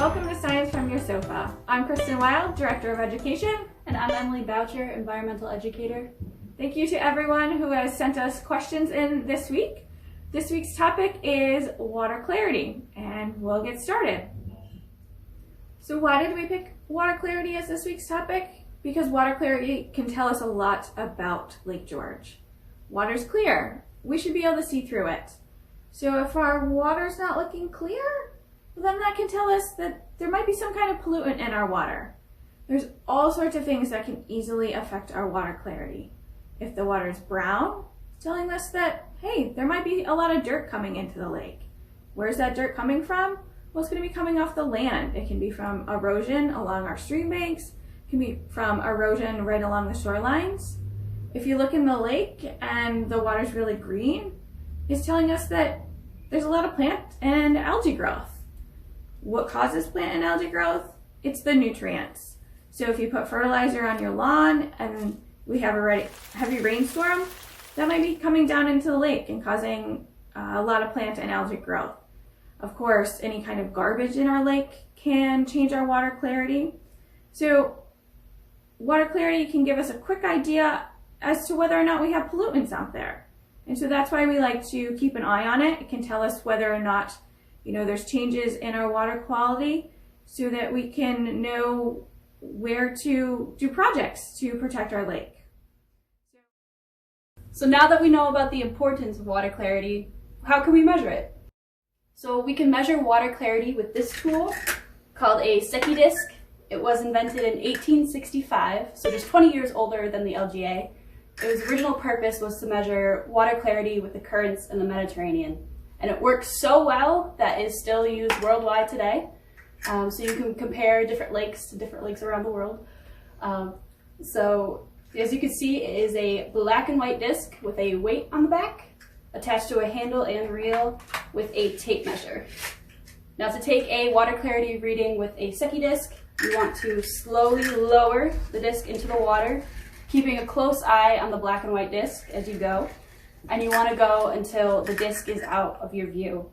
Welcome to Science from Your Sofa. I'm Kristen Wild, Director of Education. And I'm Emily Boucher, Environmental Educator. Thank you to everyone who has sent us questions in this week. This week's topic is water clarity, and we'll get started. So why did we pick water clarity as this week's topic? Because water clarity can tell us a lot about Lake George. Water's clear. We should be able to see through it. So if our water's not looking clear, then that can tell us that there might be some kind of pollutant in our water. There's all sorts of things that can easily affect our water clarity. If the water is brown, it's telling us that, hey, there might be a lot of dirt coming into the lake. Where's that dirt coming from? Well, it's going to be coming off the land. It can be from erosion along our stream banks. It can be from erosion right along the shorelines. If you look in the lake and the water's really green, it's telling us that there's a lot of plant and algae growth. What causes plant and algae growth? It's the nutrients. So if you put fertilizer on your lawn and we have a heavy rainstorm, that might be coming down into the lake and causing a lot of plant and algae growth. Of course, any kind of garbage in our lake can change our water clarity. So water clarity can give us a quick idea as to whether or not we have pollutants out there. And so that's why we like to keep an eye on it. It can tell us whether or not there's changes in our water quality so that we can know where to do projects to protect our lake. So now that we know about the importance of water clarity, how can we measure it? So we can measure water clarity with this tool called a Secchi disc. It was invented in 1865, so just 20 years older than the LGA. Its original purpose was to measure water clarity with the currents in the Mediterranean. And it works so well that it is still used worldwide today. So you can compare different lakes to different lakes around the world. So as you can see, it is a black and white disc with a weight on the back, attached to a handle and reel with a tape measure. Now to take a water clarity reading with a Secchi disc, you want to slowly lower the disc into the water, keeping a close eye on the black and white disc as you go. And you want to go until the disc is out of your view.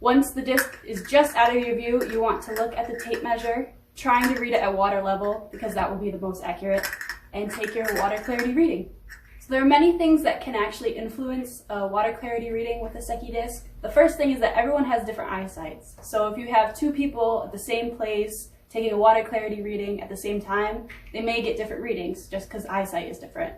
Once the disc is just out of your view, you want to look at the tape measure, trying to read it at water level because that will be the most accurate, and take your water clarity reading. So there are many things that can actually influence a water clarity reading with a Secchi disc. The first thing is that everyone has different eyesight. So if you have two people at the same place taking a water clarity reading at the same time, they may get different readings just because eyesight is different.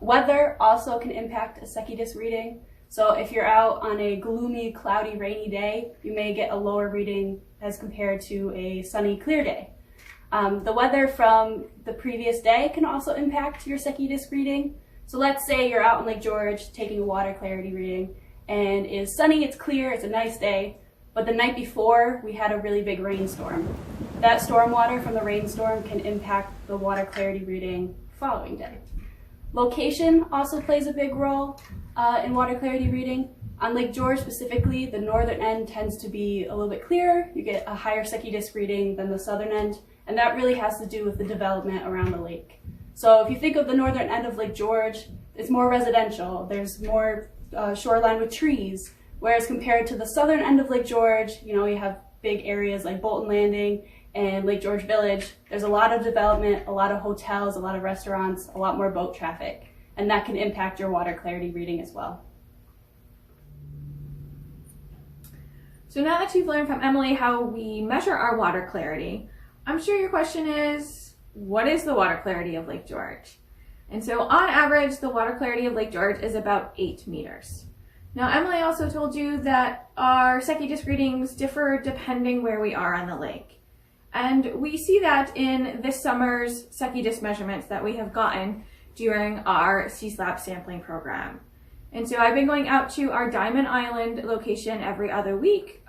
Weather also can impact a Secchi disc reading. So if you're out on a gloomy, cloudy, rainy day, you may get a lower reading as compared to a sunny, clear day. The weather from the previous day can also impact your Secchi disc reading. So let's say you're out on Lake George taking a water clarity reading, and it's sunny, it's clear, it's a nice day, but the night before we had a really big rainstorm. That storm water from the rainstorm can impact the water clarity reading the following day. Location also plays a big role in water clarity reading. On Lake George specifically, the northern end tends to be a little bit clearer. You get a higher Secchi disc reading than the southern end, and that really has to do with the development around the lake. So if you think of the northern end of Lake George, it's more residential. There's more shoreline with trees, whereas compared to the southern end of Lake George, you have big areas like Bolton Landing and Lake George Village. There's a lot of development, a lot of hotels, a lot of restaurants, a lot more boat traffic, and that can impact your water clarity reading as well. So now that you've learned from Emily how we measure our water clarity, I'm sure your question is, what is the water clarity of Lake George? And so on average, the water clarity of Lake George is about 8 meters. Now, Emily also told you that our Secchi disc readings differ depending where we are on the lake. And we see that in this summer's Secchi disc measurements that we have gotten during our CSLAP sampling program. And so I've been going out to our Diamond Island location every other week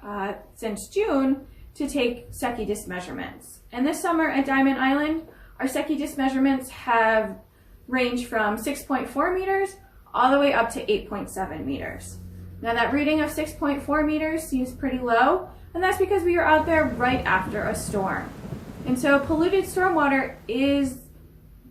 since June to take Secchi disc measurements. And this summer at Diamond Island, our Secchi disc measurements have ranged from 6.4 meters all the way up to 8.7 meters. Now that reading of 6.4 meters seems pretty low, and that's because we are out there right after a storm. And so polluted stormwater is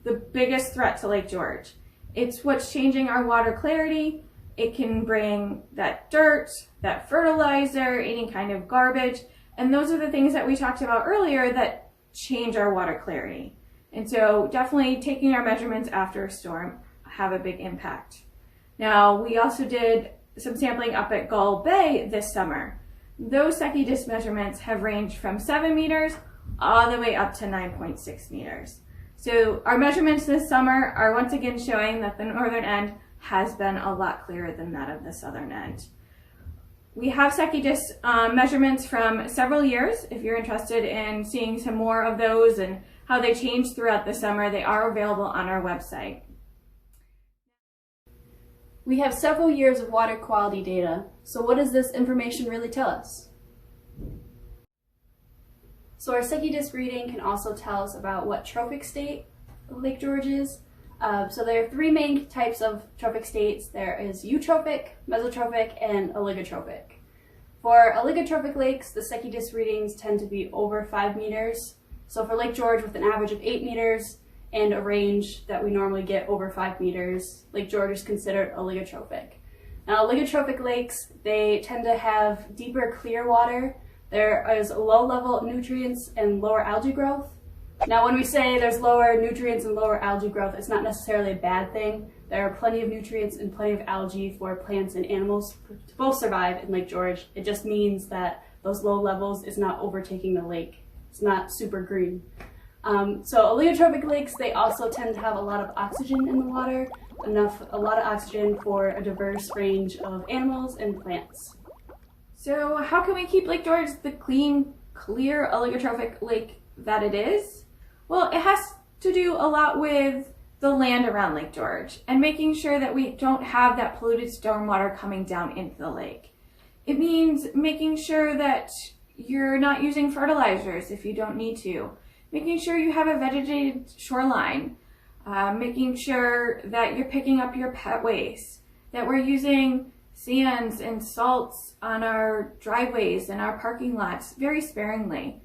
the biggest threat to Lake George. It's what's changing our water clarity. It can bring that dirt, that fertilizer, any kind of garbage, And those are the things that we talked about earlier that change our water clarity. And so definitely taking our measurements after a storm have a big impact. Now, we also did some sampling up at Gull Bay this summer. Those Secchi disc measurements have ranged from 7 meters all the way up to 9.6 meters. So our measurements this summer are once again showing that the northern end has been a lot clearer than that of the southern end. We have Secchi disc measurements from several years. If you're interested in seeing some more of those and how they change throughout the summer, they are available on our website. We have several years of water quality data, so what does this information really tell us? So our Secchi disc reading can also tell us about what trophic state Lake George is. So there are three main types of trophic states. There is eutrophic, mesotrophic, and oligotrophic. For oligotrophic lakes, the Secchi disc readings tend to be over 5 meters. So for Lake George, with an average of 8 meters and a range that we normally get over 5 meters, Lake George is considered oligotrophic. Now, oligotrophic lakes, they tend to have deeper, clear water. There is low level of nutrients and lower algae growth. Now, when we say there's lower nutrients and lower algae growth, it's not necessarily a bad thing. There are plenty of nutrients and plenty of algae for plants and animals to both survive in Lake George. It just means that those low levels is not overtaking the lake. It's not super green. So oligotrophic lakes, they also tend to have a lot of oxygen in the water, a lot of oxygen for a diverse range of animals and plants. So how can we keep Lake George the clean, clear oligotrophic lake that it is? Well, it has to do a lot with the land around Lake George and making sure that we don't have that polluted stormwater coming down into the lake. It means making sure that you're not using fertilizers if you don't need to, making sure you have a vegetated shoreline, making sure that you're picking up your pet waste, that we're using sands and salts on our driveways and our parking lots very sparingly.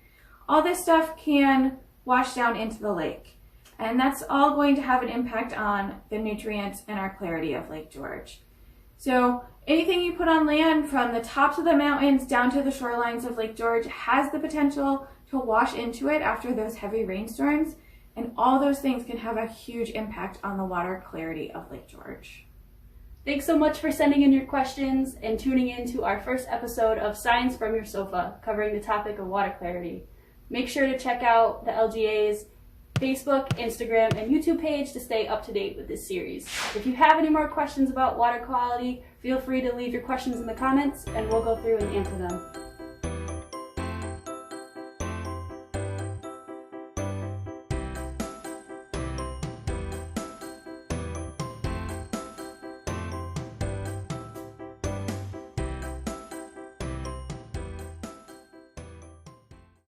All this stuff can wash down into the lake, and that's all going to have an impact on the nutrients and our clarity of Lake George. So anything you put on land from the tops of the mountains down to the shorelines of Lake George has the potential to wash into it after those heavy rainstorms, and all those things can have a huge impact on the water clarity of Lake George. Thanks so much for sending in your questions and tuning in to our first episode of Science from Your Sofa, covering the topic of water clarity. Make sure to check out the LGA's Facebook, Instagram, and YouTube page to stay up to date with this series. If you have any more questions about water quality, feel free to leave your questions in the comments and we'll go through and answer them.